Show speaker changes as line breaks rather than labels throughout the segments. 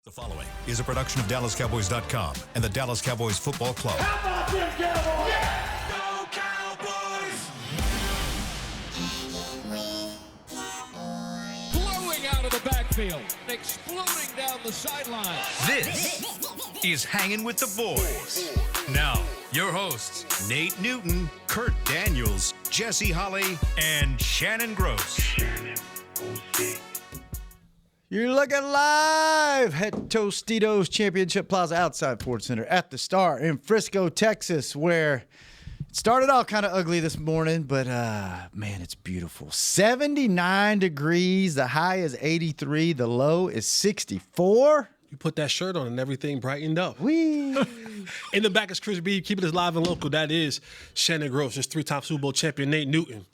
The following is a production of DallasCowboys.com and the Dallas Cowboys Football Club.
How about them Cowboys?
Yeah! Go Cowboys!
Blowing out of the backfield, exploding down the sideline.
This is Hangin' with the Boys. Now, your hosts, Nate Newton, Kurt Daniels, Jesse Holley, and Shannon Gross.
You're looking live at Tostitos Championship Plaza outside Ford Center at the Star in Frisco, Texas, where it started out kind of ugly this morning, but man, it's beautiful. 79 degrees. The high is 83. The low is 64.
You put that shirt on and everything brightened up.
Whee!
In the back is Chris B, keeping us live and local. That is Shannon Gross, this three-time Super Bowl champion Nate Newton.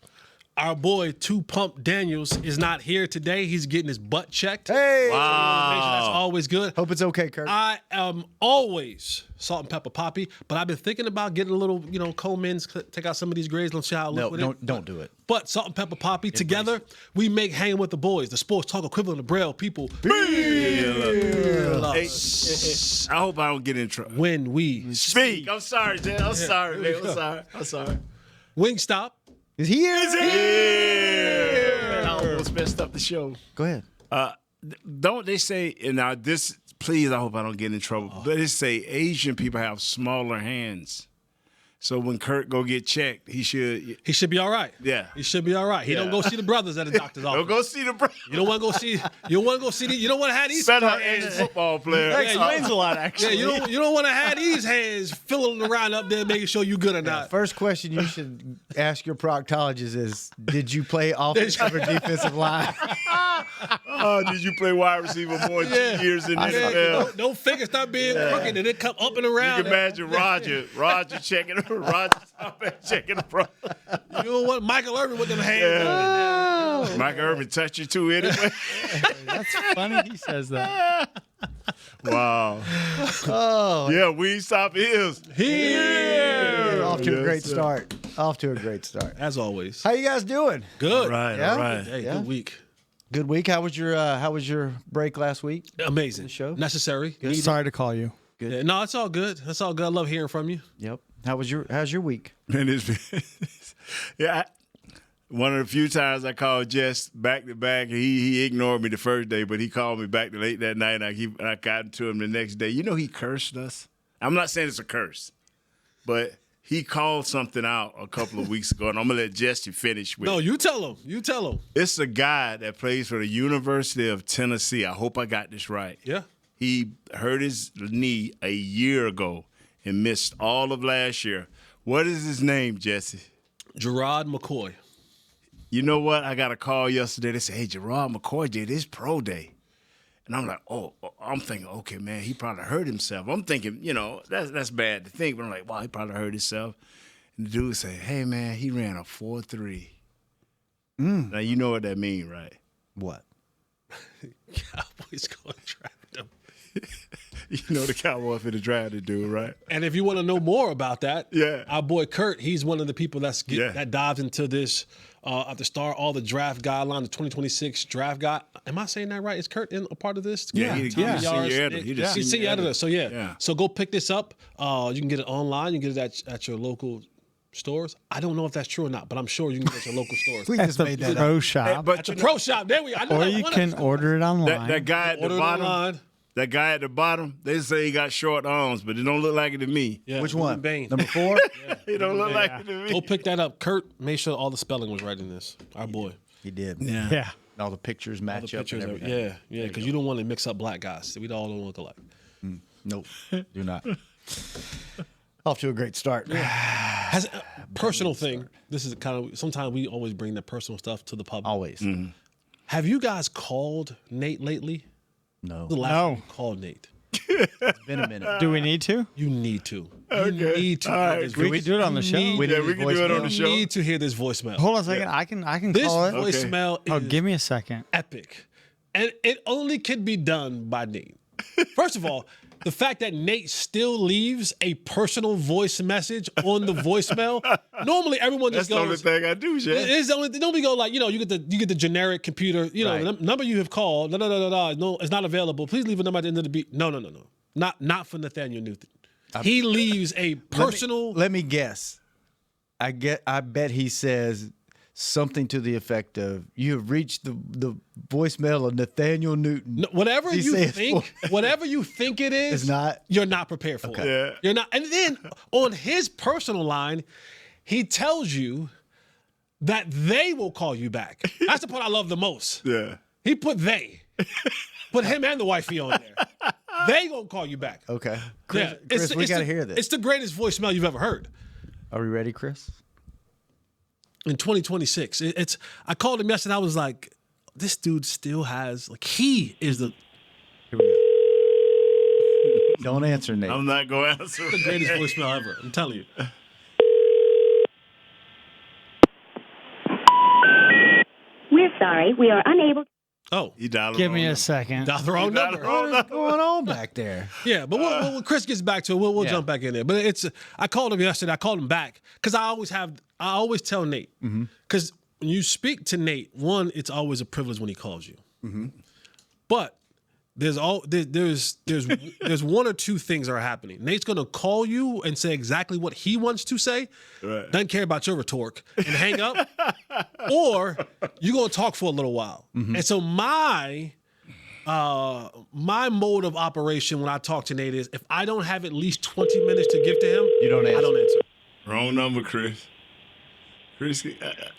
Our boy, Two Pump Daniels, is not here today. He's getting his butt checked.
Hey!
That's always good.
Hope it's okay, Kurt.
I am always salt and pepper poppy, but I've been thinking about getting a little, Coleman's, take out some of these grades. Let's see how it looks.
Don't do it.
But salt and pepper poppy, together, we make Hanging with the Boys, the sports talk equivalent of Braille people.
Hey, I hope I don't get in trouble.
When we
Speak. I'm sorry, Jen. I'm sorry, man. I'm sorry.
Wingstop.
Is he here?
Man, I almost messed up the show.
Go ahead.
Don't they say, and now this, please, I hope I don't get in trouble, but they say Asian people have smaller hands. So when Kurt go get checked, he should
be all right.
Yeah.
He should be all right. He don't go see the brothers at the doctor's office.
Don't go see the brother.
You don't want to go see. You don't want to go see. You don't want to have these.
Better Asian football player.
That explains a lot, actually.
Yeah, you don't want to have these hands filling around up there, making sure you good or not.
First question you should ask your proctologist is, did you play offensive or defensive line?
Did you play wide receiver more than 2 years in the NFL?
Don't fingers start being crooked and it come up and around.
You can imagine Roger checking checking the brother.
You don't want Michael Irvin with them hands.
Michael Irvin touch you too anyway.
That's funny he says that.
Wow.
Oh,
Yeah, Wingstop is
Here.
off to a
Yes,
great
sir.
start. Off to a great start.
As always.
How you guys doing?
Good.
Right,
Yeah?
all right.
Hey,
Yeah.
good week.
Good week. How was your break last week?
Amazing.
The show?
Necessary. Needed.
Sorry to call you.
Yeah, no, it's all good. That's all good. I love hearing from you.
Yep. How's your week?
Man, one of the few times I called Jess back to back, he ignored me the first day, but he called me back late that night, and I got to him the next day. You know he cursed us? I'm not saying it's a curse, but he called something out a couple of weeks ago, and I'm going to let Jesse finish with it.
No, you tell him. You tell him.
It's a guy that plays for the University of Tennessee. I hope I got this right.
Yeah.
He hurt his knee a year ago and missed all of last year. What is his name, Jesse?
Gerard McCoy.
You know what? I got a call yesterday. They said, hey, Gerard McCoy did his pro day. And I'm like, I'm thinking, okay, man, he probably hurt himself. I'm thinking, that's bad to think. But I'm like, wow, he probably hurt himself. And the dude said, hey, man, he ran a 4.3. Now, you know what that means, right?
What?
Cowboys going to draft him.
You know the Cowboys for the draft to do, right?
And if you want to know more about that,
Yeah.
our boy Kurt, he's one of the people that dives into this at the start, all the draft guidelines, the 2026 draft guide. Am I saying that right? Is Kurt a part of this?
He's the senior editor.
He's senior editor. So,
Yeah.
So go pick this up. You can get it online. You can get it at your local stores. I don't know if that's true or not, but I'm sure you can get it at your local stores.
We
At
just
the
made that
pro
up.
shop.
But
At the pro shop. There we go. I know
Or
that
you
one
can
of-
order it online.
that guy at the
Order it
bottom,
online.
that guy at the bottom, they say he got short arms, but it don't look like it to me.
Yeah,
Which one?
Bain.
Number 4?
It don't look like it to me.
Go pick that up. Kurt made sure all the spelling was right in this. Our boy.
He did.
Yeah.
All the pictures
All the
match up
pictures
and
are-
everything.
yeah, because you don't want to mix up black guys. We all don't look alike.
Nope. Do not. Off to a great start.
Has a personal thing. This is kind of sometimes we always bring the personal stuff to the public.
Always.
Have you guys called Nate lately?
No.
The last
No.
time you called Nate.
It's been a minute.
Do we need to?
You need to.
Okay.
You need to.
All
hear
right.
this
We could do it on the show.
Yeah, we can do it on the
You
show.
need to hear this voicemail.
Hold on a second. I can
This
call it.
voicemail
Oh,
is
give me a second.
epic. And it only can be done by Nate. First of all, the fact that Nate still leaves a personal voice message on the voicemail. Normally, everyone
That's
just
the only
goes.
thing I do, Shan.
It's the only. Nobody go like, you get the generic computer. The number you have called. No, it's not available. Please leave a number at the end of the beat. No. Not for Nathaniel Newton. He leaves a personal.
Let me guess. I bet he says something to the effect of, "You have reached the voicemail of Nathaniel Newton."
No, whatever
He
you
says
think it is,
It's not?
You're not prepared for it.
Yeah.
You're not. And then on his personal line, he tells you that they will call you back. That's the part I love the most.
Yeah.
He put they. Put him and the wifey on there. They gonna call you back.
Okay, Chris, we
it's
got to
the-
hear this.
It's the greatest voicemail you've ever heard.
Are we ready, Chris?
In 2026, I called him yesterday. I was like, this dude still has he is the
Here we go. Don't answer, Nate.
I'm not going to answer.
the greatest voicemail ever. I'm telling you.
We're sorry, we are unable.
Oh,
You dialed
Give
the
me
wrong
a second.
dial the wrong
dialed
number.
the wrong
What's going on back there?
Yeah, but when Chris gets back to it, we'll
Yeah.
jump back in there. But I called him yesterday. I called him back because I always tell Nate because when you speak to Nate, one, it's always a privilege when he calls you. But there's one or two things that are happening. Nate's gonna call you and say exactly what he wants to say.
Right.
Doesn't care about your rhetoric and hang up, or you're gonna talk for a little while. And so my mode of operation when I talk to Nate is if I don't have at least 20 minutes to give to him,
You don't
I
answer.
don't answer.
Wrong number, Chris. Chris,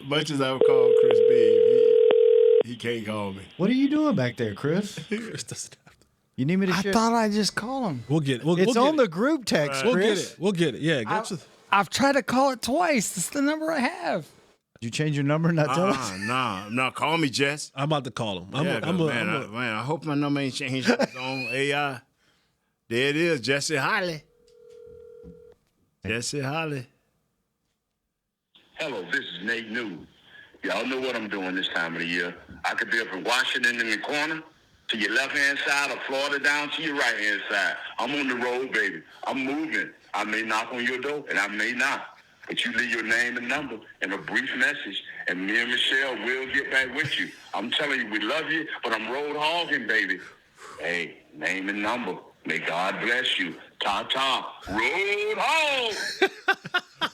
much as I've called Chris Big, he can't call me.
What are you doing back there, Chris?
Chris doesn't have to.
You need me to
I
share?
thought I just called him.
We'll get it. We'll
It's
get
on
it.
the group text,
We'll
Chris.
get it. We'll get it. Yeah.
I've tried to call it twice. That's the number I have.
Did you change your number and not tell us?
No, call me, Jess.
I'm about to call him.
I hope my number ain't changed. It's on AI. There it is, Jesse Holly. Jesse Holly.
Hello, this is Nate Newton. Y'all know what I'm doing this time of the year. I could be up in Washington in the corner to your left-hand side or Florida down to your right-hand side. I'm on the road, baby. I'm moving. I may knock on your door, and I may not. But you leave your name and number and a brief message, and me and Michelle will get back with you. I'm telling you, we love you, but I'm road hogging, baby. Hey, name and number. May God bless you. Ta-ta. Road hog.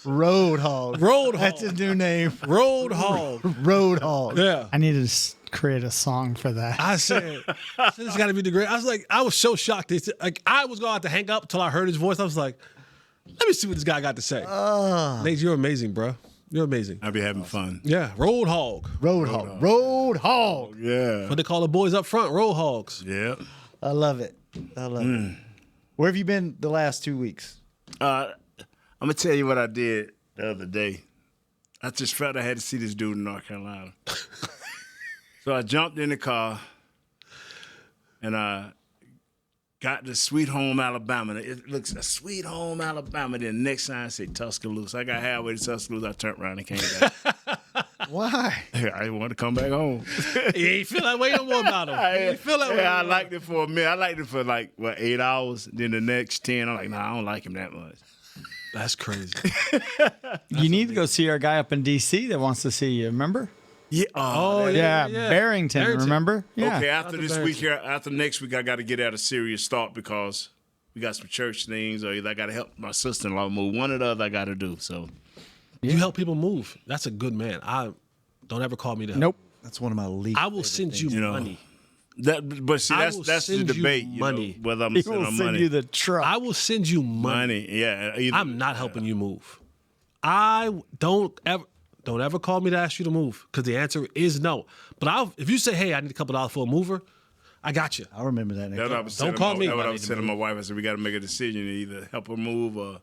Road Hog.
Road
That's
Hog.
his new name.
Road hog.
Road Hog.
Yeah.
I need to create a song for that.
I said, this has got to be the great. I was so shocked. I was going to have to hang up until I heard his voice. I was like, let me see what this guy got to say. Nate, you're amazing, bro. You're amazing.
I be having fun.
Yeah, road hog.
Road Hog. Road Hog.
Yeah.
What they call the boys up front, road hogs.
Yeah.
I love it. I love it. Where have you been the last 2 weeks?
I'm gonna tell you what I did the other day. I just felt I had to see this dude in North Carolina. So I jumped in the car and I got to Sweet Home, Alabama. It looks a Sweet Home, Alabama. Then the next sign say Tuscaloosa. I got halfway to Tuscaloosa. I turned around and came back.
Why?
I didn't want to come back home.
You ain't feel that way no more about him. You ain't feel that way.
I
no more.
liked it for a minute. I liked it for 8 hours. Then the next 10, I'm like, nah, I don't like him that much.
That's crazy.
You need to go see our guy up in D.C. that wants to see you. Remember?
Yeah.
Oh,
Yeah,
yeah.
Barrington. Remember? Yeah.
Okay, after
Not
this
the
week here, after next week, I got to get at a serious start because we got some church things, or either I got to help my sister-in-law move. One or the other I got to do. So
You help people move. That's a good man. Don't ever call me to help.
Nope.
That's one of my least.
I will send you
know,
money.
but see,
I
that's
will
the
send you
debate.
money.
Whether I'm
He
sending
will
them
send
money.
you the truck.
I will send you money.
Yeah, either-
I'm not helping you move. I don't ever call me to ask you to move because the answer is no. But if you say, hey, I need a couple dollars for a mover, I got you.
I remember that.
That's what I was
Don't
telling
call me
That's what
when
I
I
was
need to
telling my wife. I said we got to make a decision to either help her move or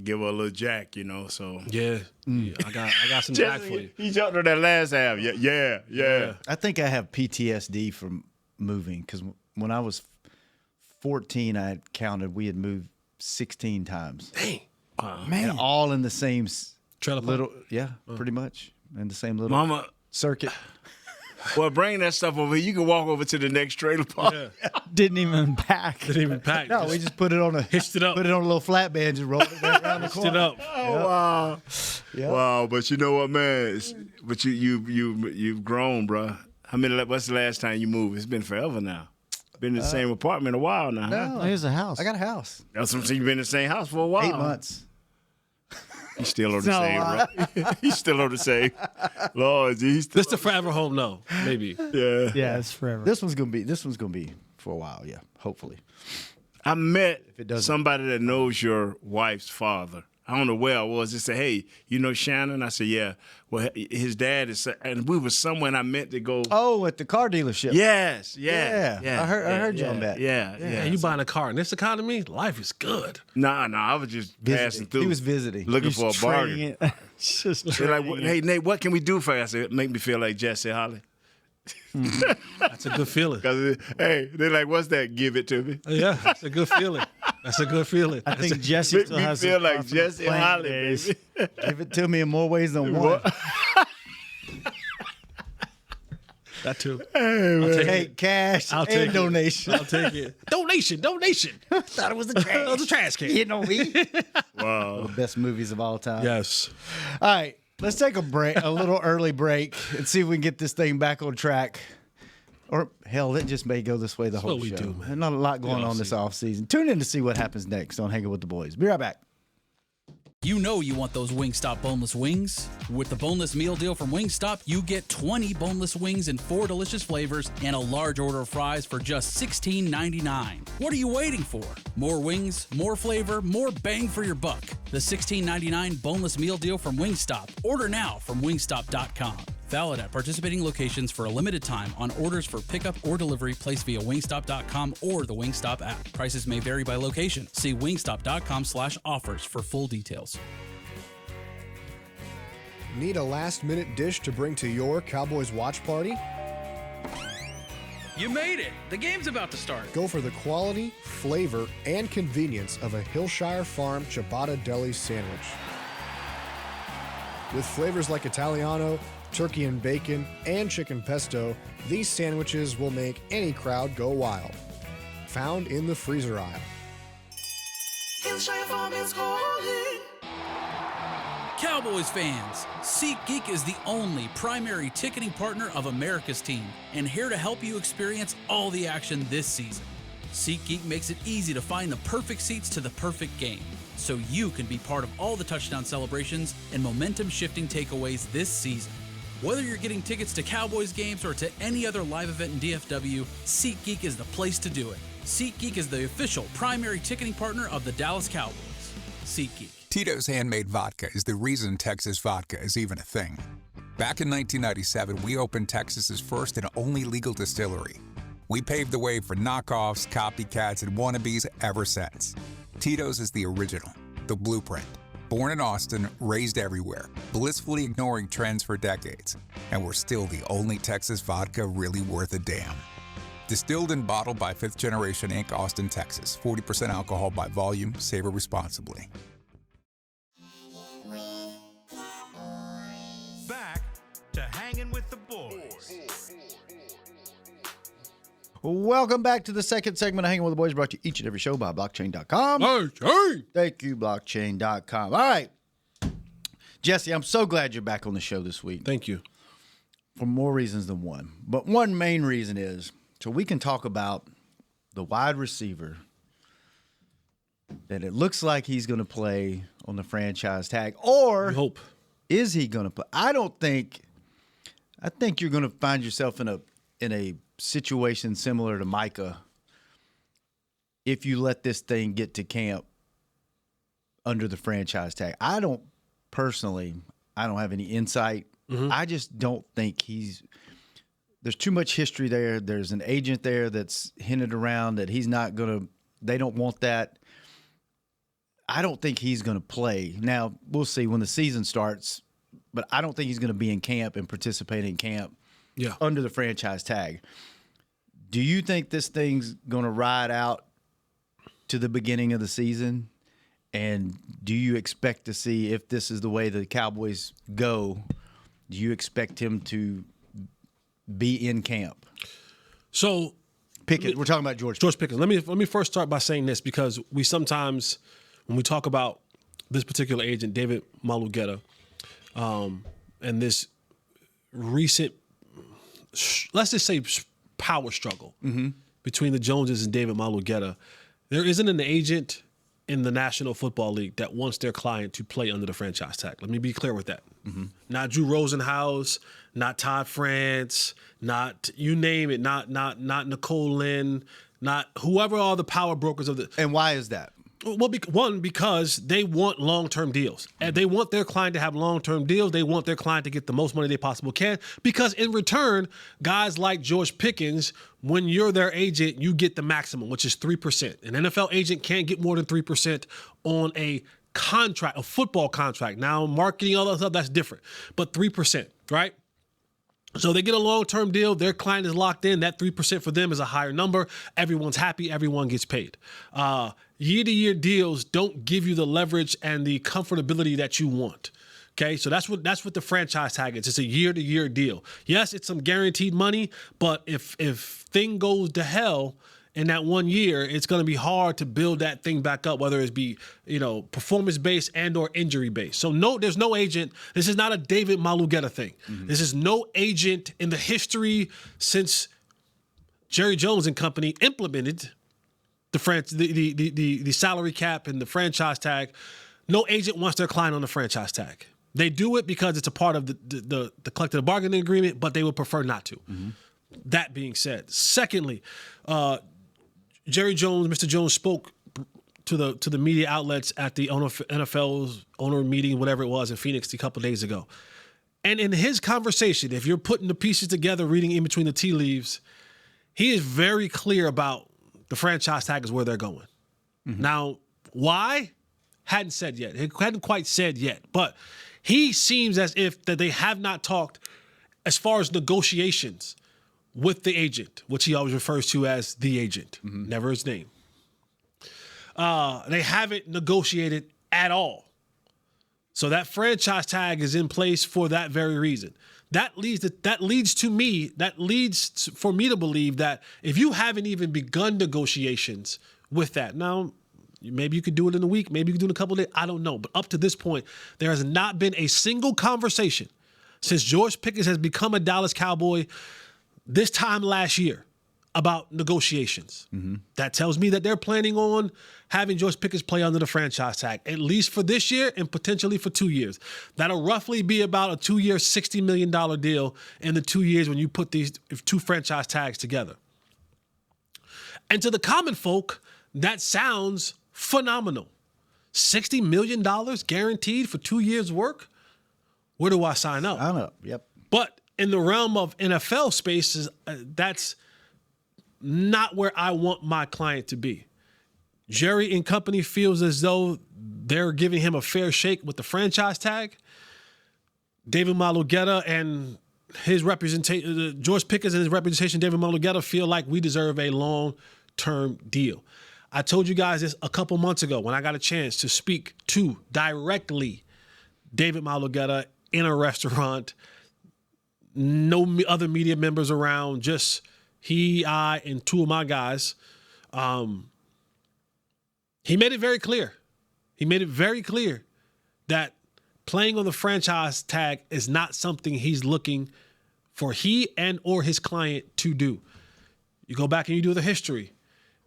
give her a little jack. So
Yeah, I got some jack for you.
He jumped on that last half. Yeah.
I think I have PTSD from moving because when I was 14, I had counted we had moved 16 times.
Dang.
And all in the same
Trailer park?
little, pretty much in the same little
Mama,
circuit.
Well, bring that stuff over here. You can walk over to the next trailer park.
Yeah.
Didn't even pack.
Didn't even pack.
No, we just put it on a
hitched it up.
Put it on a little flatbed, just roll it back around the
Hitched
corner.
it up.
Oh, wow.
Yep.
Wow, but you know what, man? But you've grown, bro. What's the last time you moved? It's been forever now. Been in the same apartment a while now. Huh?
No,
Here's a house.
I got a house.
That's what I'm saying. You've been in the same house for a while.
8 months.
He's still on the
not a
same,
lot.
bro. He's still on the same. Lord, he's still.
This the forever home, no, maybe.
Yeah.
Yeah, it's forever.
This one's gonna be for a while. Yeah, hopefully.
I met
it doesn't.
somebody that knows your wife's father. I don't know where I was. They said, "Hey, you know Shannon?" I said, "Yeah." Well, his dad is, and we were somewhere. And I meant to go.
Oh, at the car dealership.
Yes,
Yeah. I heard you on that.
Yeah.
And you buying a car in this economy, life is good.
Nah. I was just passing through.
He was visiting.
looking
He's
for a
trading
bargain.
it. It's just
They're like,
trading it.
"Hey, Nate, what can we do for you?" I said, "Make me feel like Jesse Holly."
That's a good feeling.
Because hey, they're like, "What's that? Give it to me."
Yeah, that's a good feeling. That's a good feeling.
I think Jesse
Make
still
me
has
feel
some
like
confidence
Jesse
playing
Holly,
days.
baby.
Give it to me in more ways than one.
That too.
Hey, cash
I'll
and
take it.
donation.
I'll take it. Donation.
Thought it was the trash.
That was a trash can.
You know me.
Wow.
The best movies of all time.
Yes.
All right, let's take a break, a little early break, and see if we can get this thing back on track. Or hell, it just may go this way the whole
what we
show.
do, man.
There's not a lot going on this offseason. Tune in to see what happens next on Hangin' with the Boys. Be right back.
You know you want those Wingstop boneless wings. With the boneless meal deal from Wingstop, you get 20 boneless wings in 4 delicious flavors and a large order of fries for just $16.99. What are you waiting for? More wings, more flavor, more bang for your buck. The $16.99 boneless meal deal from Wingstop. Order now from wingstop.com. Valid at participating locations for a limited time on orders for pickup or delivery placed via wingstop.com or the Wingstop app. Prices may vary by location. See wingstop.com/offers for full details.
Need a last-minute dish to bring to your Cowboys watch party?
You made it! The game's about to start.
Go for the quality, flavor, and convenience of a Hillshire Farm ciabatta deli sandwich. With flavors like Italiano, turkey and bacon, and chicken pesto, these sandwiches will make any crowd go wild. Found in the freezer aisle.
Cowboys fans, SeatGeek is the only primary ticketing partner of America's team and here to help you experience all the action this season. SeatGeek makes it easy to find the perfect seats to the perfect game, so you can be part of all the touchdown celebrations and momentum-shifting takeaways this season. Whether you're getting tickets to Cowboys games or to any other live event in DFW, SeatGeek is the place to do it. SeatGeek is the official primary ticketing partner of the Dallas Cowboys. SeatGeek.
Tito's Handmade Vodka is the reason Texas vodka is even a thing. Back in 1997, we opened Texas's first and only legal distillery. We paved the way for knockoffs, copycats, and wannabes ever since. Tito's is the original, the blueprint. Born in Austin, raised everywhere, blissfully ignoring trends for decades. And we're still the only Texas vodka really worth a damn. Distilled and bottled by 5th Generation Inc., Austin, Texas. 40% alcohol by volume. Savor responsibly.
Back to Hangin' with the Boys.
Welcome back to the second segment of Hanging with the Boys, brought to you each and every show by blockchain.com. Thank you, blockchain.com. All right. Jesse, I'm so glad you're back on the show this week.
Thank you.
For more reasons than one. But one main reason is so we can talk about the wide receiver that it looks like he's going to play on the franchise tag. Or
hope.
Is he going to play? I think you're going to find yourself in a situation similar to Micah if you let this thing get to camp under the franchise tag. I don't have any insight. Mm-hmm. I just don't think there's too much history there. There's an agent there that's hinted around that he's not going to, they don't want that. I don't think he's going to play. Now, we'll see when the season starts, but I don't think he's going to be in camp and participate in camp under the franchise tag. Do you think this thing's going to ride out to the beginning of the season? And do you expect to see, if this is the way the Cowboys go, do you expect him to be in camp?
So
Pickens, we're talking about George
Pickens. Let me first start by saying this, because we sometimes, when we talk about this particular agent, David Malugeta, and this recent, let's just say, power struggle between the Joneses and David Malugeta, there isn't an agent in the National Football League that wants their client to play under the franchise tag. Let me be clear with that. Not Drew Rosenhaus, not Todd France, not you name it, not Nicole Lynn, not whoever are the power brokers of the.
And why is that?
Well, because they want long-term deals. And they want their client to have long-term deals. They want their client to get the most money they possibly can, because in return, guys like George Pickens, when you're their agent, you get the maximum, which is 3%. An NFL agent can't get more than 3% on a contract, a football contract. Now, marketing, all that stuff, that's different. But 3%, right? So they get a long-term deal. Their client is locked in. That 3% for them is a higher number. Everyone's happy. Everyone gets paid. Year-to-year deals don't give you the leverage and the comfortability that you want. Okay, so that's what the franchise tag is. It's a year-to-year deal. Yes, it's some guaranteed money, but if thing goes to hell in that 1 year, it's going to be hard to build that thing back up, whether it be, performance-based and or injury-based. So no, there's no agent. This is not a David Malugeta thing. This is no agent in the history since Jerry Jones and company implemented the salary cap and the franchise tag. No agent wants their client on the franchise tag. They do it because it's a part of the collective bargaining agreement, but they would prefer not to. That being said, secondly, Jerry Jones, Mr. Jones, spoke to the media outlets at the NFL's owner meeting, whatever it was, in Phoenix a couple of days ago. And in his conversation, if you're putting the pieces together, reading in between the tea leaves, he is very clear about the franchise tag is where they're going. Now, why? Hadn't said yet. He hadn't quite said yet. But he seems as if that they have not talked as far as negotiations with the agent, which he always refers to as the agent, never his name. They haven't negotiated at all. So that franchise tag is in place for that very reason. That leads for me to believe that if you haven't even begun negotiations with that, now maybe you could do it in a week, maybe you could do it in a couple of days, I don't know. But up to this point, there has not been a single conversation since George Pickens has become a Dallas Cowboy this time last year about negotiations. That tells me that they're planning on having George Pickens play under the franchise tag, at least for this year and potentially for 2 years. That'll roughly be about a 2-year, $60 million deal in the 2 years when you put these two franchise tags together. And to the common folk, that sounds phenomenal. $60 million guaranteed for 2 years' work? Where do I sign up?
Sign up, yep.
But in the realm of NFL spaces, that's not where I want my client to be. Jerry and company feels as though they're giving him a fair shake with the franchise tag. David Malugeta and his representation, George Pickens and his representation, David Malugeta, feel like we deserve a long-term deal. I told you guys this a couple months ago when I got a chance to speak to directly David Malugeta in a restaurant. No other media members around, just he, I, and two of my guys. He made it very clear. He made it very clear that playing on the franchise tag is not something he's looking for he and or his client to do. You go back and you do the history.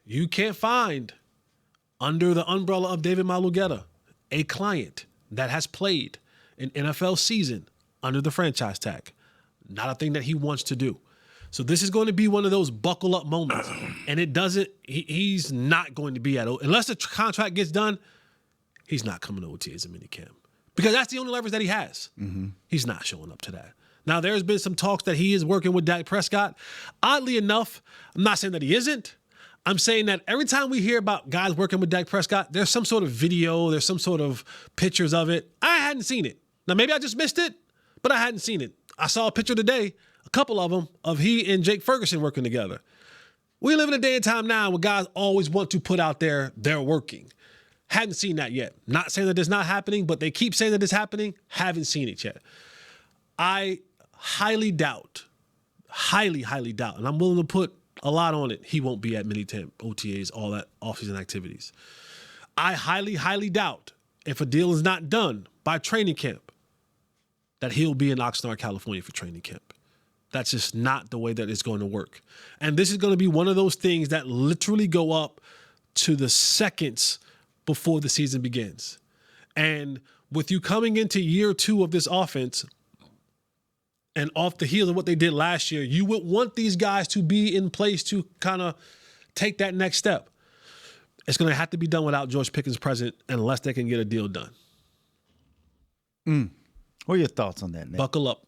You can't find under the umbrella of David Malugeta a client that has played an NFL season under the franchise tag. Not a thing that he wants to do. So this is going to be one of those buckle up moments. And it doesn't, he's not going to be unless the contract gets done, he's not coming to OTAs and minicamp. Because that's the only leverage that he has. He's not showing up to that. Now, there's been some talks that he is working with Dak Prescott. Oddly enough, I'm not saying that he isn't. I'm saying that every time we hear about guys working with Dak Prescott, there's some sort of video, there's some sort of pictures of it. I hadn't seen it. Now, maybe I just missed it, but I hadn't seen it. I saw a picture today, a couple of them, of he and Jake Ferguson working together. We live in a day and time now where guys always want to put out there they're working. Hadn't seen that yet. Not saying that it's not happening, but they keep saying that it's happening. Haven't seen it yet. I highly doubt highly, highly doubt, and I'm willing to put a lot on it, he won't be at minicamp, OTAs, all that offseason activities. I highly, highly doubt if a deal is not done by training camp that he'll be in Oxnard, California for training camp. That's just not the way that it's going to work. And this is going to be one of those things that literally go up to the seconds before the season begins. And with you coming into year 2 of this offense and off the heels of what they did last year, you would want these guys to be in place to kind of take that next step. It's going to have to be done without George Pickens present unless they can get a deal done.
What are your thoughts on that, Nick?
Buckle up.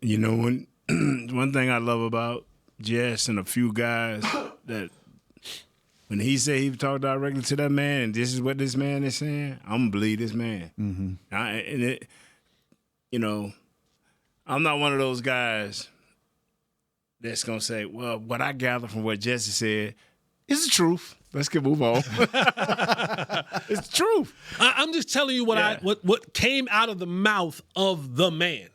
You know, when one thing I love about Jess and a few guys that when he said he talked directly to that man and this is what this man is saying, I'm going to believe this man. I'm not one of those guys that's going to say, well, what I gather from what Jesse said is the truth. Let's move on. It's the truth.
I'm just telling you what came out of the mouth of the man.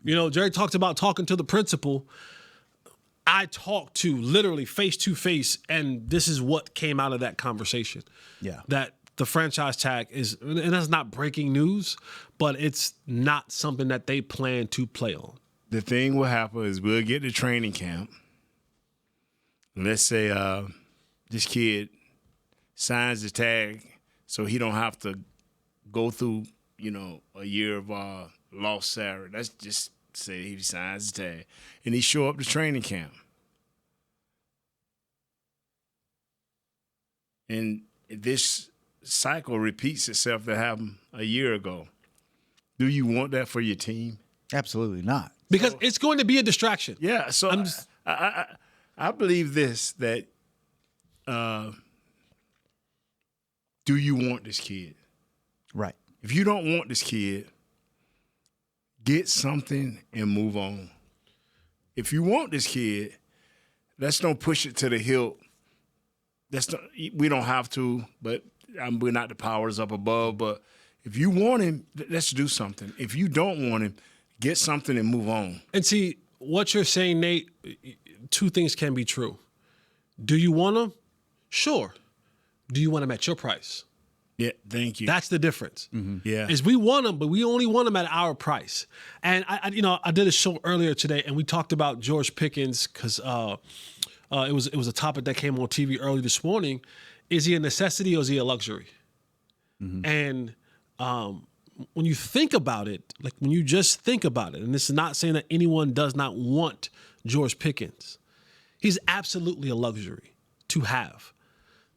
You know, Jerry talked about talking to the principal. I talked to literally face to face, and this is what came out of that conversation.
Yeah.
That the franchise tag is, and that's not breaking news, but it's not something that they plan to play on.
The thing will happen is we'll get to training camp. Let's say this kid signs the tag so he don't have to go through, a year of lost salary. Let's just say he signs the tag. And he show up to training camp. And this cycle repeats itself that happened a year ago. Do you want that for your team?
Absolutely not.
Because it's going to be a distraction.
Yeah, so I believe this, that do you want this kid?
Right.
If you don't want this kid, get something and move on. If you want this kid, let's don't push it to the hilt. We don't have to, but we're not the powers up above. But if you want him, let's do something. If you don't want him, get something and move on.
And see, what you're saying, Nate, 2 things can be true. Do you want him? Sure. Do you want him at your price?
Yeah, thank you.
That's the difference.
Mm-hmm.
Yeah.
Is we want them, but we only want them at our price. And I did a show earlier today, and we talked about George Pickens because it was a topic that came on TV early this morning. Is he a necessity or is he a luxury? Mm-hmm. And when you think about it, like when you just think about it, and this is not saying that anyone does not want George Pickens, he's absolutely a luxury to have.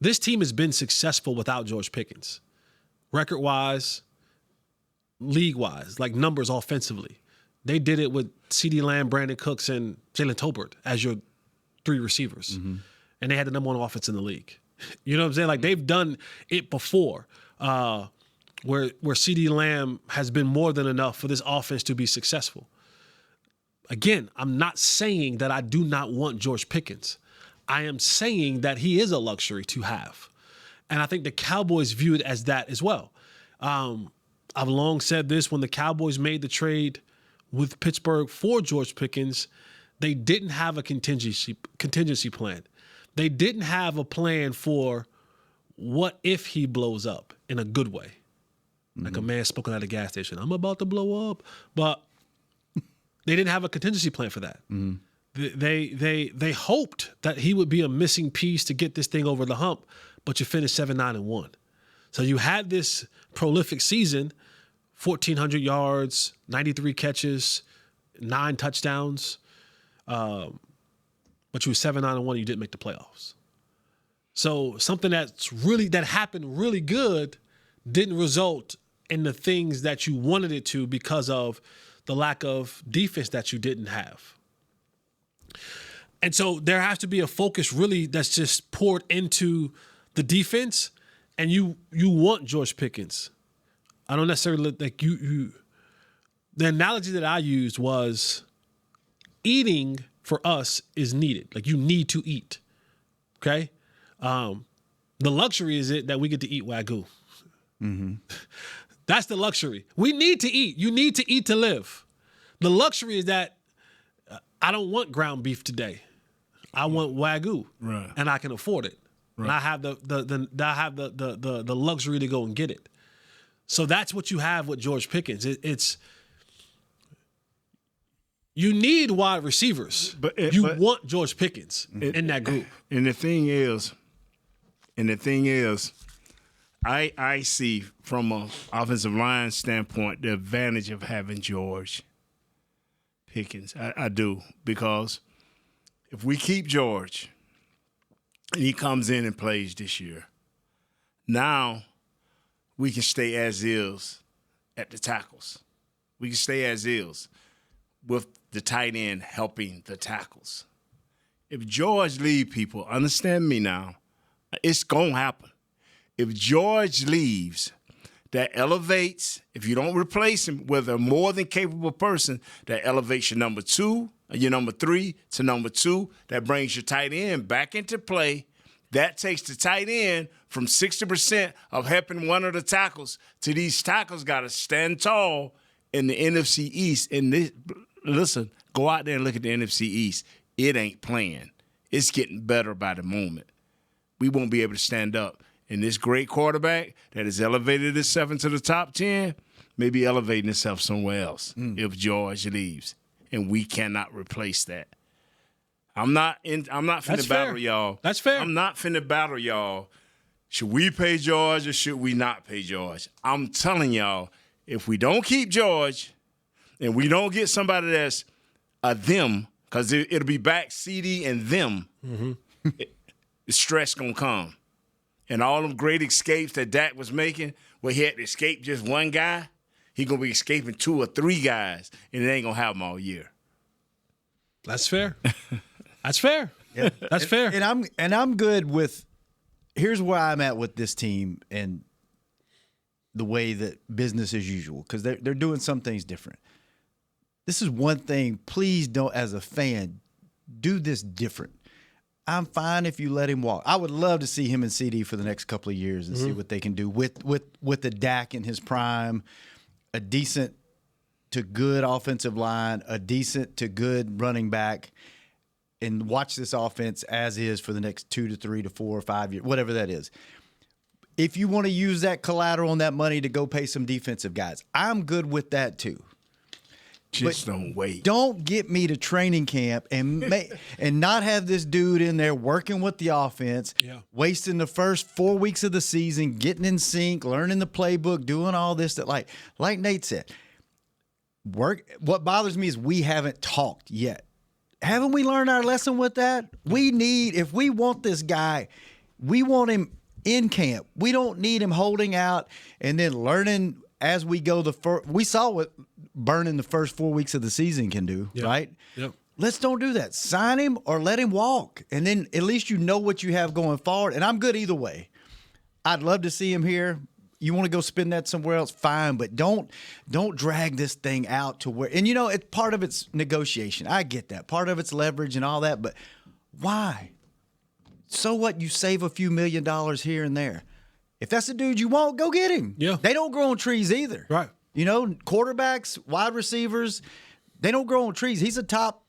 This team has been successful without George Pickens, record-wise, league-wise, like numbers offensively. They did it with CeeDee Lamb, Brandon Cooks, and Jalen Tolbert as your 3 receivers. Mm-hmm. And they had the number 1 offense in the league. You know what I'm saying? Like, they've done it before where CeeDee Lamb has been more than enough for this offense to be successful. Again, I'm not saying that I do not want George Pickens. I am saying that he is a luxury to have. And I think the Cowboys view it as that as well. I've long said this, when the Cowboys made the trade with Pittsburgh for George Pickens, they didn't have a contingency plan. They didn't have a plan for what if he blows up in a good way. Mm-hmm. Like a man spoken at a gas station. I'm about to blow up. But they didn't have a contingency plan for that. Mm-hmm. They hoped that he would be a missing piece to get this thing over the hump, but you finished 7-9-1. So you had this prolific season, 1,400 yards, 93 catches, 9 touchdowns, but you were 7-9-1. You didn't make the playoffs. So something that happened really good didn't result in the things that you wanted it to because of the lack of defense that you didn't have. And so there has to be a focus really that's just poured into the defense, and you want George Pickens. I don't necessarily like you. The analogy that I used was eating for us is needed. Like, you need to eat. Okay? The luxury is it that we get to eat Wagyu. Mm-hmm. That's the luxury. We need to eat. You need to eat to live. The luxury is that I don't want ground beef today. I want Wagyu,
Right.
and I can afford it.
Right.
And I have the luxury to go and get it. So that's what you have with George Pickens. It's you need wide receivers. But you want George Pickens in that group.
And the thing is, I see from an offensive line standpoint the advantage of having George Pickens. I do, because if we keep George and he comes in and plays this year, now we can stay as is at the tackles. We can stay as is with the tight end helping the tackles. If George leave, people, understand me now, it's going to happen. If George leaves, that elevates, if you don't replace him with a more than capable person, that elevates your number 2, your number 3 to number 2. That brings your tight end back into play. That takes the tight end from 60% of helping one of the tackles to these tackles got to stand tall in the NFC East. And listen, go out there and look at the NFC East. It ain't playing. It's getting better by the moment. We won't be able to stand up. And this great quarterback that has elevated itself into the top 10 may be elevating itself somewhere else if George leaves. And we cannot replace that. I'm not finna battle y'all.
That's fair.
I'm not finna battle y'all. Should we pay George or should we not pay George? I'm telling y'all, if we don't keep George and we don't get somebody that's a them, because it'll be back CD and them, the stress gonna come. And all them great escapes that Dak was making, where he had to escape just one guy, he gonna be escaping 2 or 3 guys, and it ain't gonna have them all year.
That's fair. That's fair.
Yeah.
That's fair.
And I'm good with. Here's where I'm at with this team and the way that business as usual, because they're doing some things different. This is one thing. Please don't, as a fan, do this different. I'm fine if you let him walk. I would love to see him and CD for the next couple of years and see what they can do with the Dak in his prime, a decent to good offensive line, a decent to good running back, and watch this offense as is for the next 2 to 3 to 4 or 5 years, whatever that is. If you want to use that collateral and that money to go pay some defensive guys, I'm good with that too.
Just don't wait.
Don't get me to training camp and not have this dude in there working with the offense, wasting the first 4 weeks of the season, getting in sync, learning the playbook, doing all this that like Nate said. What bothers me is we haven't talked yet. Haven't we learned our lesson with that? If we want this guy, we want him in camp. We don't need him holding out and then learning as we go. We saw what burning the first 4 weeks of the season can do, right?
Yep.
Let's don't do that. Sign him or let him walk. And then at least you know what you have going forward. And I'm good either way. I'd love to see him here. You want to go spend that somewhere else, fine, but don't drag this thing out to where, and part of it's negotiation. I get that. Part of it's leverage and all that, but why? So what? You save a few $1 million here and there. If that's the dude you want, go get him.
Yeah.
They don't grow on trees either.
Right.
Quarterbacks, wide receivers, they don't grow on trees. He's a top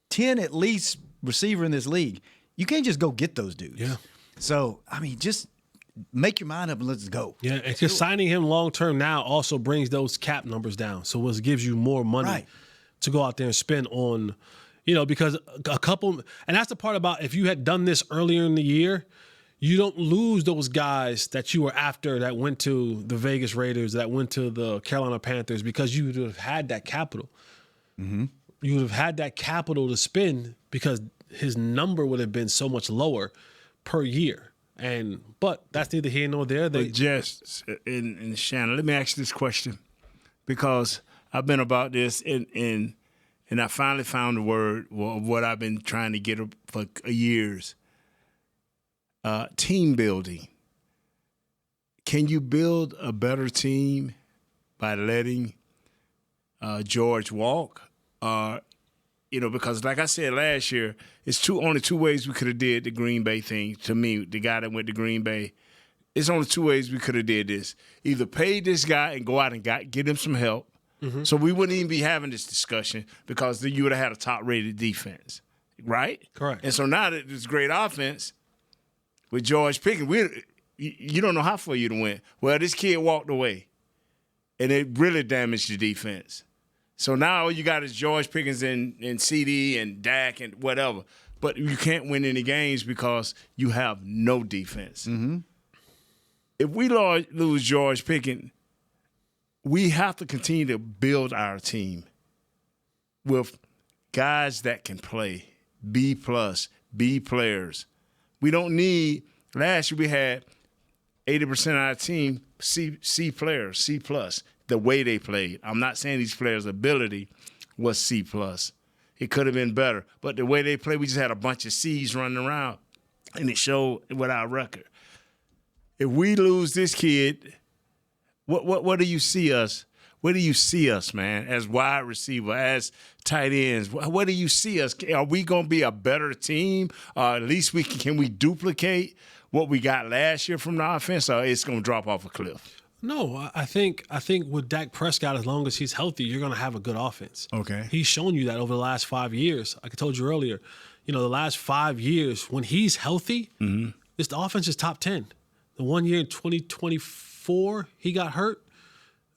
10 at least receiver in this league. You can't just go get those dudes.
Yeah.
So, just make your mind up and let's go.
Yeah, because signing him long-term now also brings those cap numbers down. So it gives you more money to go out there and spend on, because a couple – and that's the part about if you had done this earlier in the year – you don't lose those guys that you were after that went to the Vegas Raiders, that went to the Carolina Panthers, because you would have had that capital. Mm-hmm. You would have had that capital to spend because his number would have been so much lower per year. But that's neither here nor there.
Jess and Shannon, let me ask you this question, because I've been about this and I finally found the word of what I've been trying to get for years. Team building. Can you build a better team by letting George walk? Because like I said last year, it's only 2 ways we could have did the Green Bay thing. To me, the guy that went to Green Bay, it's only 2 ways we could have did this. Either paid this guy and go out and get him some help, So we wouldn't even be having this discussion because then you would have had a top-rated defense, right?
Correct.
And so now that this great offense with George Pickens, you don't know how far you'd went. Well, this kid walked away, and it really damaged the defense. So now all you got is George Pickens and CD and Dak and whatever. But you can't win any games because you have no defense.
Mm-hmm.
If we lose George Pickens, we have to continue to build our team with guys that can play, B+, B players. We don't need – last year we had 80% of our team C players, C+, the way they played. I'm not saying these players' ability was C+. It could have been better. But the way they played, we just had a bunch of C's running around, and it showed with our record. If we lose this kid – What do you see us? Where do you see us, man, as wide receiver, as tight ends? Where do you see us? Are we going to be a better team? At least can we duplicate what we got last year from the offense, or it's going to drop off a cliff?
No, I think with Dak Prescott, as long as he's healthy, you're going to have a good offense.
Okay.
He's shown you that over the last 5 years. Like I told you earlier, the last 5 years, when he's healthy, the offense is top 10. The 1 year in 2024, he got hurt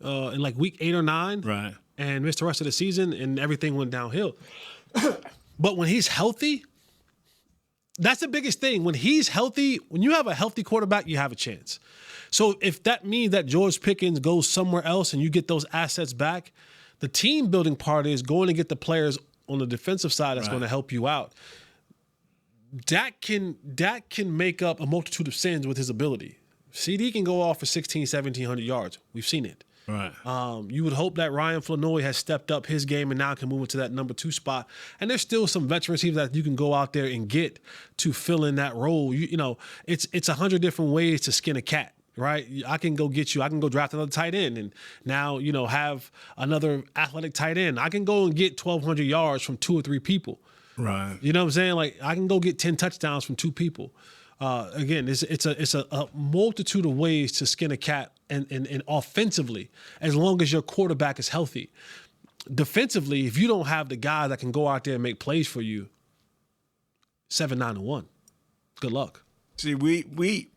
in like week 8 or 9.
Right.
And missed the rest of the season, and everything went downhill. But when he's healthy, that's the biggest thing. When he's healthy, when you have a healthy quarterback, you have a chance. So if that means that George Pickens goes somewhere else and you get those assets back, the team building part is going to get the players on the defensive side that's going to help you out. Dak can make up a multitude of sins with his ability. CD can go off for 1,700 yards. We've seen it.
Right.
You would hope that Ryan Flanoy has stepped up his game and now can move into that number 2 spot. And there's still some veteran receivers that you can go out there and get to fill in that role. It's 100 different ways to skin a cat. Right, I can go get you. I can go draft another tight end, and now have another athletic tight end. I can go and get 1,200 yards from 2 or 3 people.
Right.
You know what I'm saying? Like I can go get 10 touchdowns from 2 people. Again, it's a multitude of ways to skin a cat, and offensively, as long as your quarterback is healthy. Defensively, if you don't have the guy that can go out there and make plays for you, 7-9-1. Good luck.
See, we.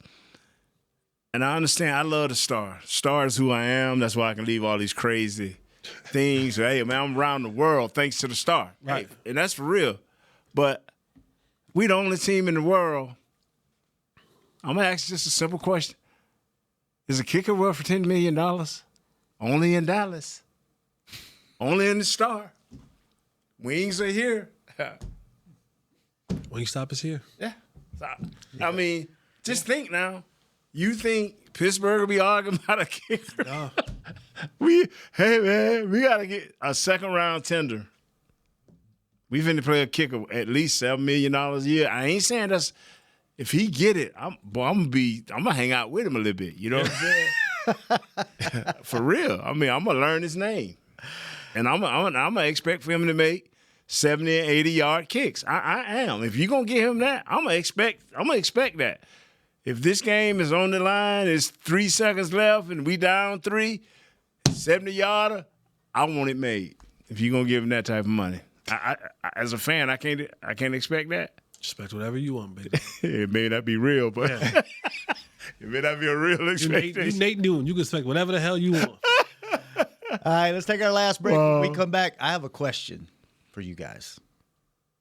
And I understand, I love the Star. Star is who I am. That's why I can leave all these crazy things. Hey, man, I'm around the world thanks to the Star.
Right.
Hey, and that's for real. But we the only team in the world. I'm going to ask you just a simple question. Is a kicker worth $10 million? Only in Dallas. Only in the Star. Wings are here.
Wingstop is here.
Yeah. I mean, just think now. You think Pittsburgh will be arguing about a kicker?
No.
Hey, man, we got to get a second-round tender. We finna play a kicker at least $7 million a year. I ain't saying that's – if he get it, I'm going to hang out with him a little bit. You know what I'm saying? For real. I mean, I'm going to learn his name. And I'm going to expect for him to make 70 and 80-yard kicks. I am. If you're going to give him that, I'm going to expect that. If this game is on the line, it's 3 seconds left, and we down 3, 70-yarder, I want it made. If you're gonna give him that type of money, I as a fan, I can't expect that.
Expect whatever you want, baby.
It may not be real, but it may not be a real expectation.
You Nate Newton, you can expect whatever the hell you want.
All right, let's take our last break. When we come back, I have a question for you guys.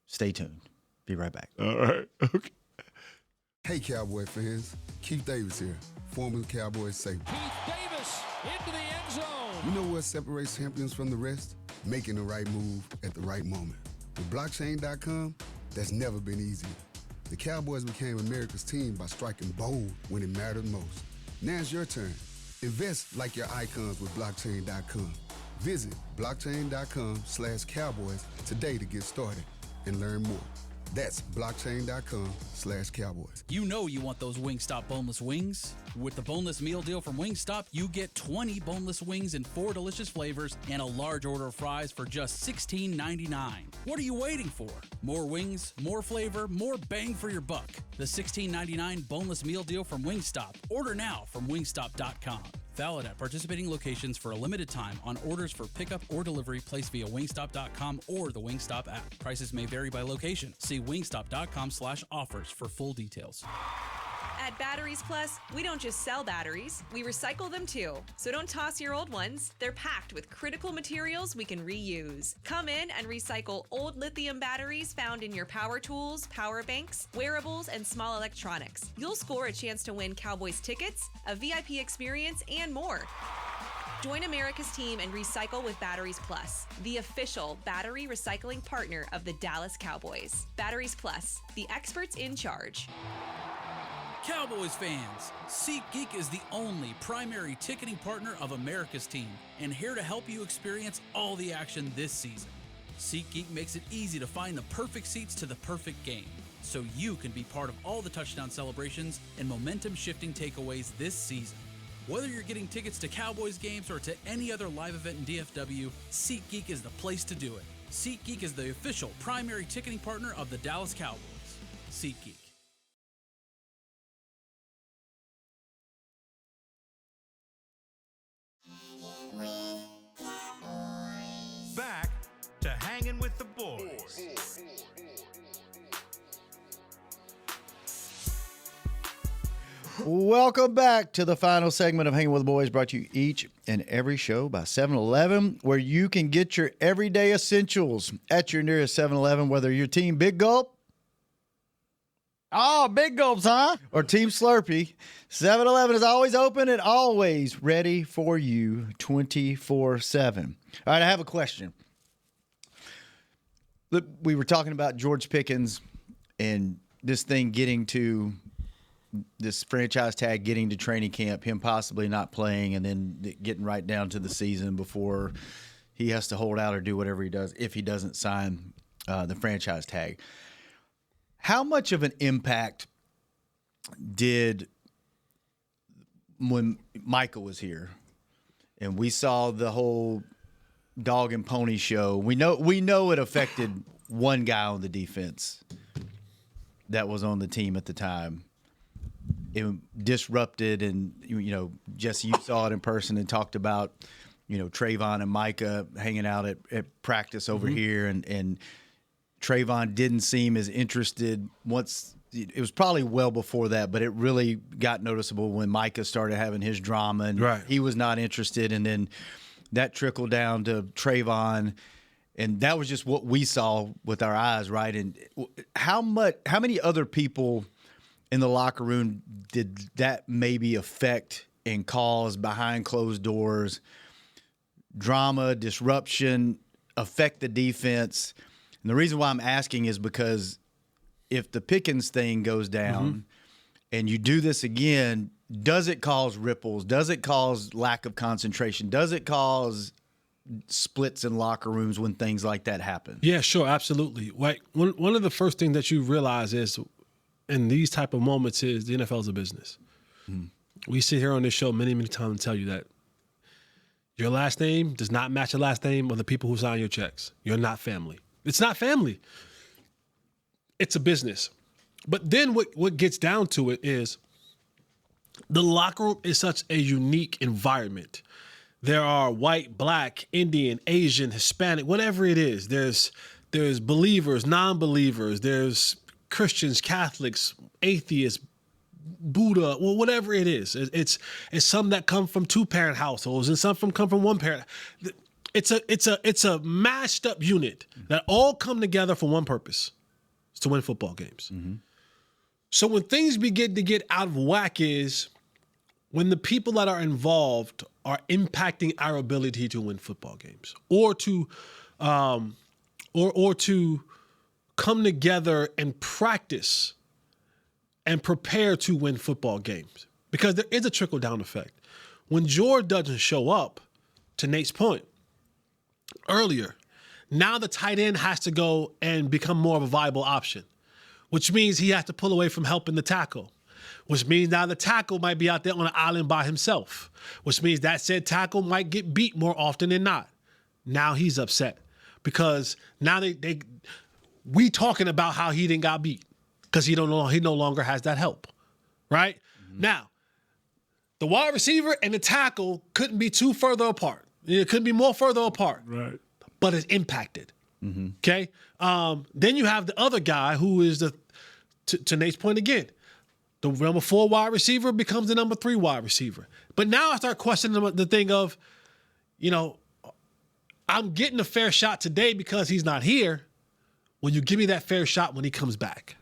Stay tuned. Be right back.
All right. Okay.
Hey, Cowboy fans. Keith Davis here, former Cowboys safety.
Keith Davis into the end zone.
You know what separates champions from the rest? Making the right move at the right moment. With blockchain.com, that's never been easier. The Cowboys became America's team by striking bold when it mattered most. Now it's your turn. Invest like your icons with blockchain.com. Visit blockchain.com/Cowboys today to get started and learn more. That's blockchain.com/Cowboys.
You know you want those Wingstop boneless wings. With the boneless meal deal from Wingstop, you get 20 boneless wings in 4 delicious flavors and a large order of fries for just $16.99. What are you waiting for? More wings, more flavor, more bang for your buck. The $16.99 boneless meal deal from Wingstop. Order now from wingstop.com. Valid at participating locations for a limited time on orders for pickup or delivery placed via wingstop.com or the Wingstop app. Prices may vary by location. See wingstop.com/offers for full details.
At Batteries Plus, we don't just sell batteries, we recycle them too. So don't toss your old ones. They're packed with critical materials we can reuse. Come in and recycle old lithium batteries found in your power tools, power banks, wearables, and small electronics. You'll score a chance to win Cowboys tickets, a VIP experience, and more. Join America's team and recycle with Batteries Plus, the official battery recycling partner of the Dallas Cowboys. Batteries Plus, the experts in charge.
Cowboys fans, SeatGeek is the only primary ticketing partner of America's team and here to help you experience all the action this season. SeatGeek makes it easy to find the perfect seats to the perfect game, so you can be part of all the touchdown celebrations and momentum-shifting takeaways this season. Whether you're getting tickets to Cowboys games or to any other live event in DFW, SeatGeek is the place to do it. SeatGeek is the official primary ticketing partner of the Dallas Cowboys. SeatGeek.
Back to Hanging with the Boys.
Welcome back to the final segment of Hanging with the Boys, brought to you each and every show by 7-Eleven, where you can get your everyday essentials at your nearest 7-Eleven, whether you're Team Big Gulp.
Oh, Big Gulps, huh?
Or Team Slurpee. 7-Eleven is always open and always ready for you 24/7. All right, I have a question. Look, we were talking about George Pickens and this thing getting to this franchise tag, getting to training camp, him possibly not playing, and then getting right down to the season before he has to hold out or do whatever he does if he doesn't sign the franchise tag. How much of an impact did when Michael was here and we saw the whole dog and pony show? We know it affected one guy on the defense that was on the team at the time. It disrupted, and Jesse, you saw it in person and talked about Trayvon and Micah hanging out at practice over here, and Trayvon didn't seem as interested once. It was probably well before that, but it really got noticeable when Micah started having his drama, and he was not interested, and then that trickled down to Trayvon, and that was just what we saw with our eyes, right? And how many other people in the locker room did that maybe affect and cause behind closed doors, drama, disruption, affect the defense? And the reason why I'm asking is because if the Pickens thing goes down and you do this again, does it cause ripples? Does it cause lack of concentration? Does it cause splits in locker rooms when things like that happen?
Yeah, sure, absolutely. Like one of the first things that you realize is in these type of moments is the NFL is a business. We sit here on this show many, many times and tell you that your last name does not match the last name of the people who sign your checks. You're not family. It's not family. It's a business. But then what gets down to it is the locker room is such a unique environment. There are white, black, Indian, Asian, Hispanic, whatever it is. There's believers, non-believers. There's Christians, Catholics, atheists, Buddha, well, whatever it is. It's some that come from two-parent households and some come from one parent. It's a mashed up unit that all come together for one purpose. It's to win football games. So when things begin to get out of whack is when the people that are involved are impacting our ability to win football games or to come together and practice and prepare to win football games. Because there is a trickle-down effect. When George doesn't show up, to Nate's point earlier, now the tight end has to go and become more of a viable option, which means he has to pull away from helping the tackle, which means now the tackle might be out there on an island by himself, which means that said tackle might get beat more often than not. Now he's upset because now we talking about how he didn't got beat because he no longer has that help, right? Now, The wide receiver and the tackle couldn't be too further apart. It couldn't be more further apart.
Right.
But it's impacted. Okay? Then you have the other guy who is to Nate's point again, the number 4 wide receiver becomes the number 3 wide receiver. But now I start questioning the thing of, I'm getting a fair shot today because he's not here. Will you give me that fair shot when he comes back?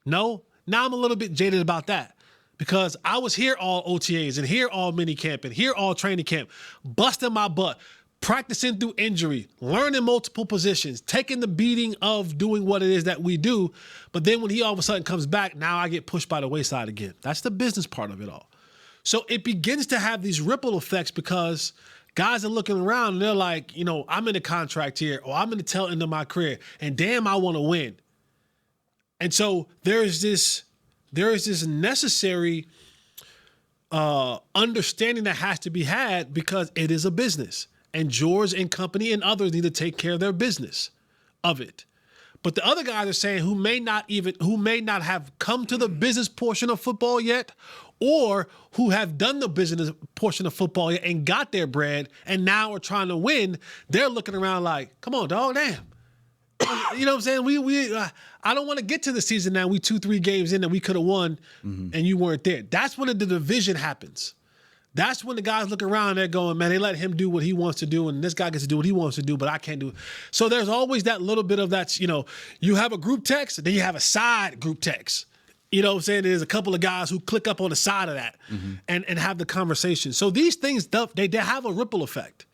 No? Now I'm a little bit jaded about that because I was here all OTAs and here all mini camp and here all training camp, busting my butt, practicing through injury, learning multiple positions, taking the beating of doing what it is that we do. But then when he all of a sudden comes back, now I get pushed by the wayside again. That's the business part of it all. So it begins to have these ripple effects because guys are looking around and they're like, I'm in a contract here or I'm in the tail end of my career and damn, I want to win. And so there is this necessary understanding that has to be had because it is a business. And George and company and others need to take care of their business of it. But the other guys are saying who may not have come to the business portion of football yet, or who have done the business portion of football yet and got their bread and now are trying to win, they're looking around like, come on, dog, damn. You know what I'm saying? I don't want to get to the season now. We 2-3 games in that we could have won and you weren't there. That's when the division happens. That's when the guys look around and they're going, man, they let him do what he wants to do and this guy gets to do what he wants to do, but I can't do it. So there's always that little bit of that, you have a group text, then you have a side group text. You know what I'm saying? There's a couple of guys who click up on the side of that and have the conversation. So these things, they have a ripple effect.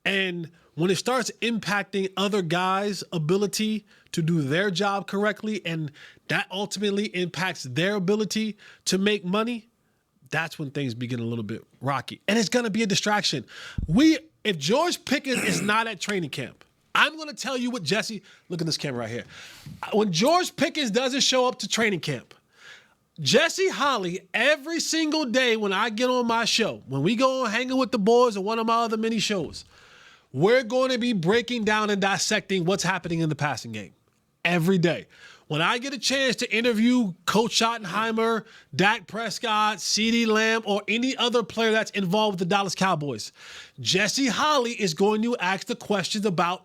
And when it starts impacting other guys' ability to do their job correctly, and that ultimately impacts their ability to make money, that's when things begin a little bit rocky. And it's going to be a distraction. If George Pickens is not at training camp, I'm going to tell you what Jesse, look at this camera right here. When George Pickens doesn't show up to training camp, Jesse Holly, every single day when I get on my show, when we go on Hanging with the Boys or one of my other mini shows, we're going to be breaking down and dissecting what's happening in the passing game every day. When I get a chance to interview Coach Schottenheimer, Dak Prescott, CeeDee Lamb, or any other player that's involved with the Dallas Cowboys, Jesse Holly is going to ask the questions about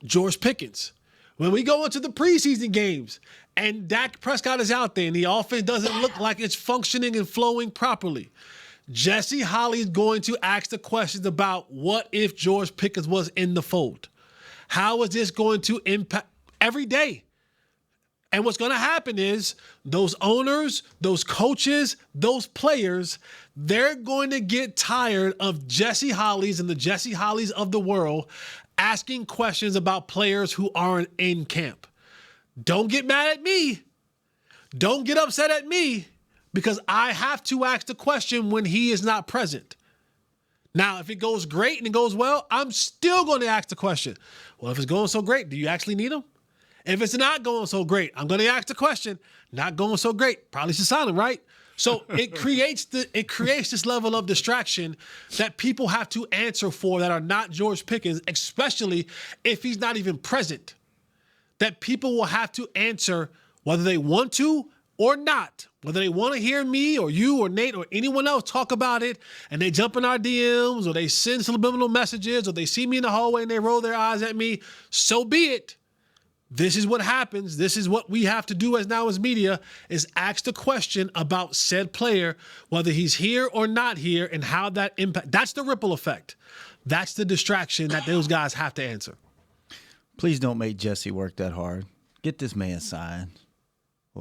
George Pickens. When we go into the preseason games and Dak Prescott is out there and the offense doesn't look like it's functioning and flowing properly, Jesse Holly is going to ask the questions about what if George Pickens was in the fold? How is this going to impact every day? And what's going to happen is those owners, those coaches, those players, they're going to get tired of Jesse Hollies and the Jesse Hollies of the world asking questions about players who aren't in camp. Don't get mad at me. Don't get upset at me because I have to ask the question when he is not present. Now, if it goes great and it goes well, I'm still going to ask the question. Well, if it's going so great, do you actually need him? If it's not going so great, I'm going to ask the question. Not going so great, probably should sign him, right? So it creates this level of distraction that people have to answer for that are not George Pickens, especially if he's not even present. That people will have to answer whether they want to or not, whether they want to hear me or you or Nate or anyone else talk about it, and they jump in our DMs or they send subliminal messages or they see me in the hallway and they roll their eyes at me, so be it. This is what happens. This is what we have to do as media is ask the question about said player, whether he's here or not here and how that impact. That's the ripple effect. That's the distraction that those guys have to answer.
Please don't make Jesse work that hard. Get this man signed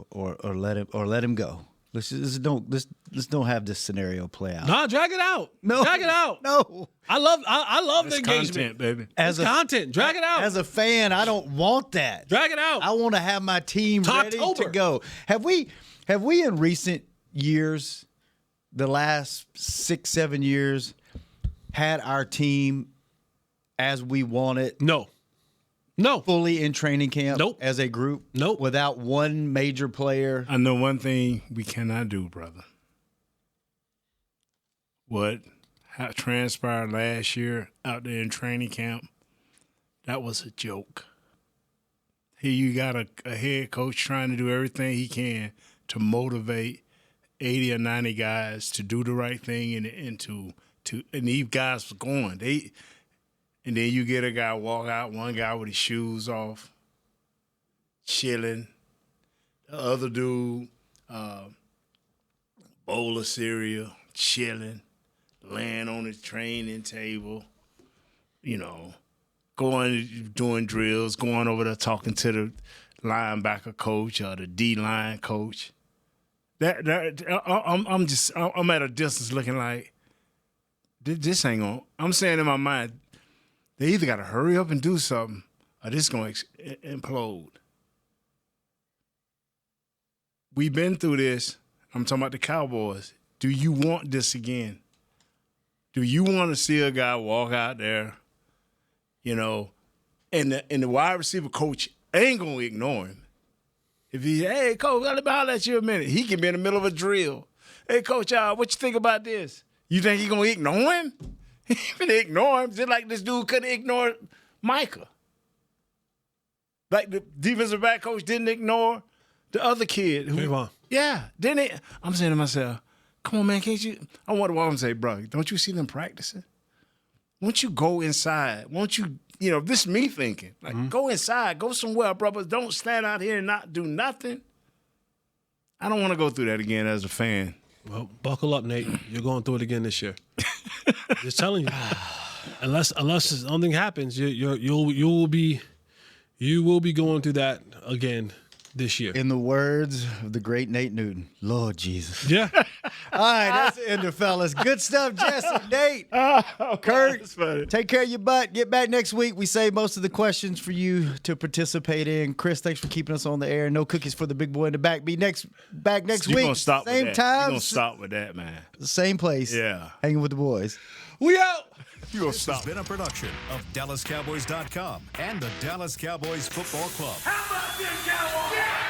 or let him go. Let's don't have this scenario play out.
Nah, drag it out.
No.
Drag it out.
No.
I love the engagement.
Content, baby.
As
content. Drag it out.
As a fan, I don't want that.
Drag it out.
I want to have my team ready to go. Have we in recent years, the last 6-7 years, had our team as we want it?
No.
Fully in training camp?
Nope.
As a group?
Nope.
Without one major player?
I know one thing we cannot do, brother. What transpired last year out there in training camp, that was a joke. Here you got a head coach trying to do everything he can to motivate 80 or 90 guys to do the right thing and to these guys were going. And then you get a guy walk out, one guy with his shoes off, chilling. The other dude, bowl of cereal, chilling, laying on his training table, going, doing drills, going over there talking to the linebacker coach or the D-line coach. I'm at a distance looking like, this ain't on. I'm saying in my mind, they either got to hurry up and do something or this is going to implode. We've been through this. I'm talking about the Cowboys. Do you want this again? Do you want to see a guy walk out there, and the wide receiver coach ain't going to ignore him? If hey, coach, let me holler at you a minute. He can be in the middle of a drill. Hey, coach, what you think about this? You think he going to ignore him? He finna ignore him, just like this dude couldn't ignore Micah. Like the defensive back coach didn't ignore the other kid. Yeah. I'm saying to myself, come on, man, can't you? I want to walk and say, bro, don't you see them practicing? Won't you go inside? Won't you, this is me thinking. Like, go inside, go somewhere, brother. Don't stand out here and not do nothing. I don't want to go through that again as a fan.
Well, buckle up, Nate. You're going through it again this year. Just telling you. Unless something happens, you will be going through that again this year.
In the words of the great Nate Newton, Lord Jesus.
Yeah.
All right, that's the end of fellas. Good stuff, Jesse, Nate, Kurt. Take care of your butt. Get back next week. We save most of the questions for you to participate in. Chris, thanks for keeping us on the air. No cookies for the big boy in the back. Be back next week.
Gonna stop
same
with that.
time.
You're going to stop with that, man.
Same place.
Yeah.
Hanging with the boys.
We out.
This has been a production of DallasCowboys.com and the Dallas Cowboys Football Club.
How about this, Cowboys? Yeah!